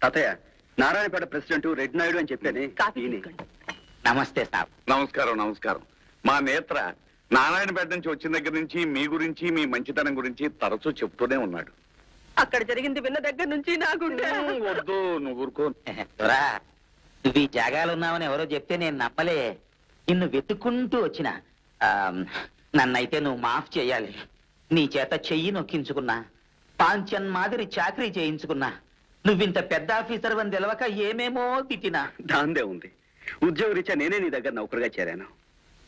అతయ్య Narayanpet president Reddy Naidu అని చెప్పానే. నమస్తే సార్. నమస్కారం నమస్కారం. మా నేత్ర నారాయణపేట నుంచి వచ్చిన దగ్గర నుంచి మీ గురించి మీ మంచితనం గురించి తరచూ చెప్తూనే ఉన్నాడు. అక్కడ జరిగింది విన్న దగ్గర నుంచి వద్దు నువ్వు ఊరుకో. నువ్వు ఈ జాగాలు ఉన్నావని ఎవరో చెప్తే నేను నమ్మలే. నిన్ను వెతుక్కుంటూ వచ్చిన. నన్నైతే నువ్వు మాఫ్ చేయాలి. నీ చేత చెయ్యి నొక్కించుకున్నా, పాంచన్ మాదిరి చాకరీ చేయించుకున్నా, నువ్వింత పెద్ద ఆఫీసర్ అని తెలవక ఏమేమో తిట్టినా. దాందే ఉంది. ఉద్యోగ రీత్యా నేనే నీ దగ్గర నౌకరుగా చేరాను.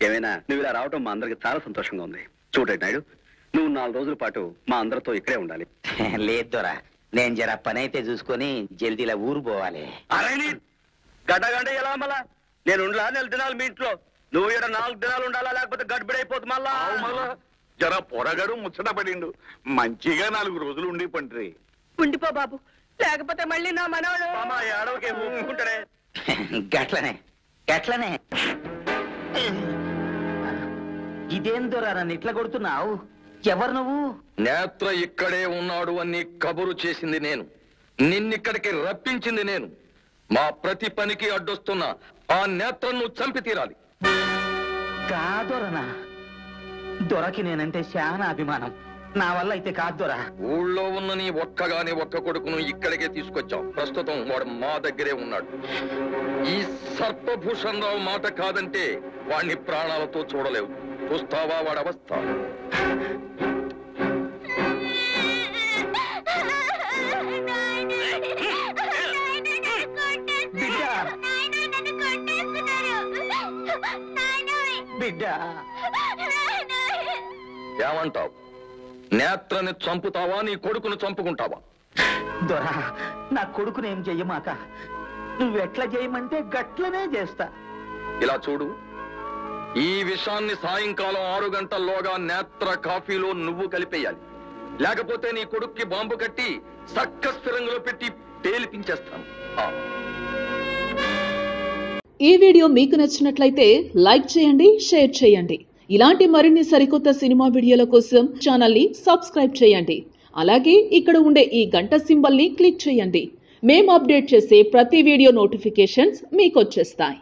ఏమైనా నువ్వు ఇలా రావటం మా అందరికి చాలా సంతోషంగా ఉంది. చూడండి నాయుడు, నువ్వు 4 రోజుల పాటు మా అందరితో ఇక్కడే ఉండాలి. లేదు దొరా, నేను జర పని అయితే చూసుకొని జల్దీలా ఊరు పోవాలి. గడ్డ ఎలా మళ్ళా నేను ఉండలా 4 దినాలు మీ ఇంట్లో. నువ్వు ఇక్కడ 4 దినాలు ఉండాలా, లేకపోతే గడ్బిడైపోతుంది మళ్ళా. జర పొరగడు ముచ్చట పడిండు. మంచిగా 4 రోజులు ఉండి పండ్రి. ఉండిపో బాబు, లేకపోతే మళ్ళీ నా మనవడు ఏడవకే ఊరుకుంటాడే. గట్లనే గట్లనే. ఇదేం దొరా నన్ను ఇట్లా కొడుతున్నావు? ఎవరు నువ్వు? నేత్ర ఇక్కడే ఉన్నాడు అని కబురు చేసింది నేను, నిన్నిక్కడికి రప్పించింది నేను. మా ప్రతి పనికి అడ్డొస్తున్న ఆ నేత్రను చంపి తీరాలి. కాదొరనా? దొరకి నేనంటే చాలా అభిమానం. నా వల్ల అయితే కాదు దొరా. ఊళ్ళో ఉన్న నీ ఒక్కగాని ఒక్క కొడుకును ఇక్కడికే తీసుకొచ్చాం. ప్రస్తుతం వాడు మా దగ్గరే ఉన్నాడు. ఈ సర్పభూషణ్ రావు మాట కాదంటే వాడిని ప్రాణాలతో చూడలేవు. చూస్తావా వాడి అవస్థ? ఏమంటావు? నేత్రని చంపుతావా, నీ కొడుకును చంపుకుంటావా? దొరా, నా కొడుకుని ఏం చెయ్యమాక. నువ్వెట్లా చేయమంటే గట్లనే చేస్తా. ఇలా చూడు, ఈ విషాన్ని సాయంకాలం 6 గంటల్లోగా నేత్ర కాఫీలో నువ్వు కలిపేయాలి. లేకపోతే నీ కొడుక్కి బాంబు కట్టి సర్కస్ ఫిరంగులో పెట్టి పేలిపించేస్తాను. ఈ వీడియో మీకు నచ్చినట్లయితే లైక్ చేయండి, షేర్ చేయండి. ఇలాంటి మరిన్ని సరికొత్త సినిమా వీడియోల కోసం ఛానల్ ని సబ్స్క్రైబ్ చేయండి. అలాగే ఇక్కడ ఉండే ఈ గంట సింబల్ ని క్లిక్ చేయండి. మేము అప్డేట్ చేసే ప్రతి వీడియో నోటిఫికేషన్స్ మీకు వచ్చేస్తాయి.